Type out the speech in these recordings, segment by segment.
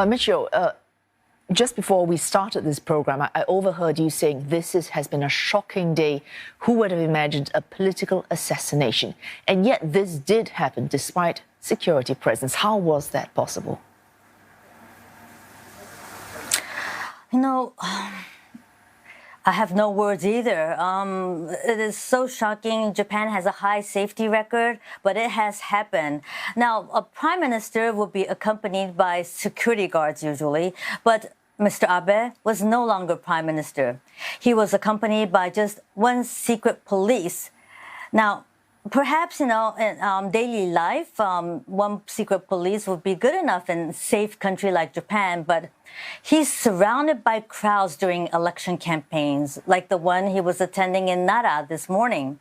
Mitchell, just before we started this program, I overheard you saying has been a shocking day. Who would have imagined a political assassination? And yet this did happen despite security presence. How was that possible? You know, I have no words either. It is so shocking. Japan has a high safety record, but it has happened. Now, a prime minister would be accompanied by security guards usually, but Mr. Abe was no longer prime minister. He was accompanied by just one secret police. Now, perhaps, in daily life, one secret police would be good enough in a safe country like Japan, but he's surrounded by crowds during election campaigns, like the one he was attending in Nara this morning.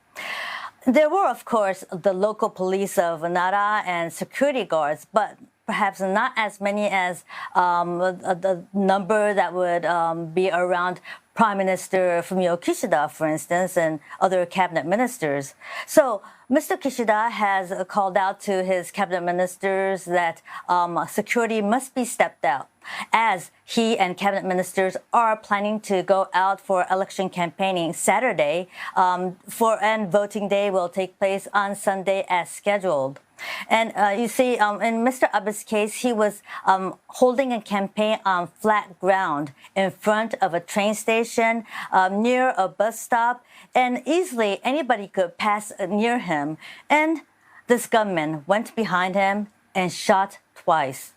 There were, of course, the local police of Nara and security guards, but perhaps not as many as the number that would be around Prime Minister Fumio Kishida, for instance, and other cabinet ministers. So Mr. Kishida has called out to his cabinet ministers that security must be stepped out, as he and cabinet ministers are planning to go out for election campaigning Saturday, and voting day will take place on Sunday as scheduled. And you see, in Mr. Abe's case, he was holding a campaign on flat ground in front of a train station, near a bus stop, and easily anybody could pass near him. And this gunman went behind him and shot twice.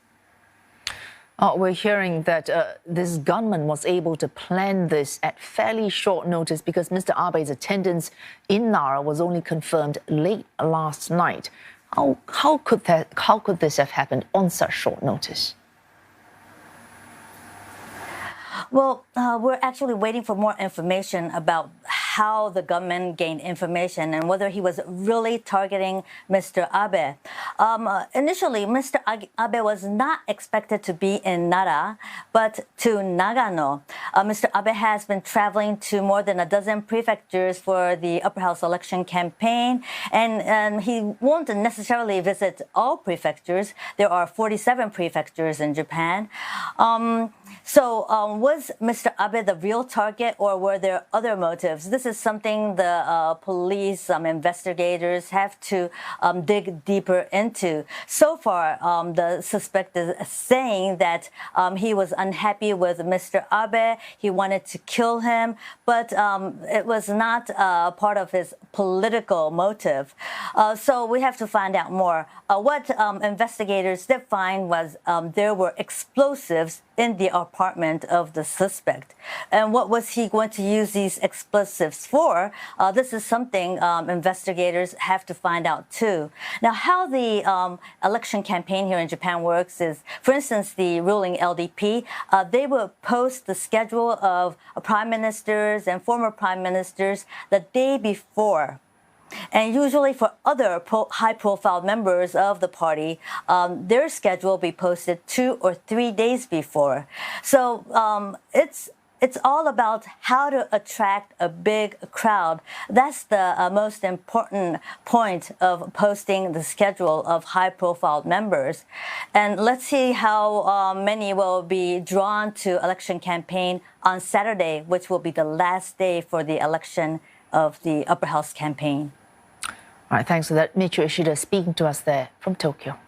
We're hearing that this gunman was able to plan this at fairly short notice because Mr. Abe's attendance in Nara was only confirmed late last night. How could this have happened on such short notice? Well, we're actually waiting for more information about how the gunman gained information and whether he was really targeting Mr. Abe. Initially, Mr. Abe was not expected to be in Nara, but to Nagano. Mr. Abe has been traveling to more than a dozen prefectures for the upper house election campaign, and he won't necessarily visit all prefectures. There are 47 prefectures in Japan. So was Mr. Abe the real target, or were there other motives? This is something the police investigators have to dig deeper into. So far, the suspect is saying that he was unhappy with Mr. Abe. He wanted to kill him, but it was not part of his political motive. So we have to find out more. What investigators did find was there were explosives in the apartment of the suspect. And what was he going to use these explosives for? This is something investigators have to find out too. Now, how the election campaign here in Japan works is, for instance, the ruling LDP, they will post the schedule of prime ministers and former prime ministers the day before. And usually for other high-profile members of the party, their schedule will be posted 2 or 3 days before. So it's all about how to attract a big crowd. That's the most important point of posting the schedule of high-profile members. And let's see how many will be drawn to election campaign on Saturday, which will be the last day for the election of the upper house campaign. All right, thanks for that. Michio Ishida speaking to us there from Tokyo.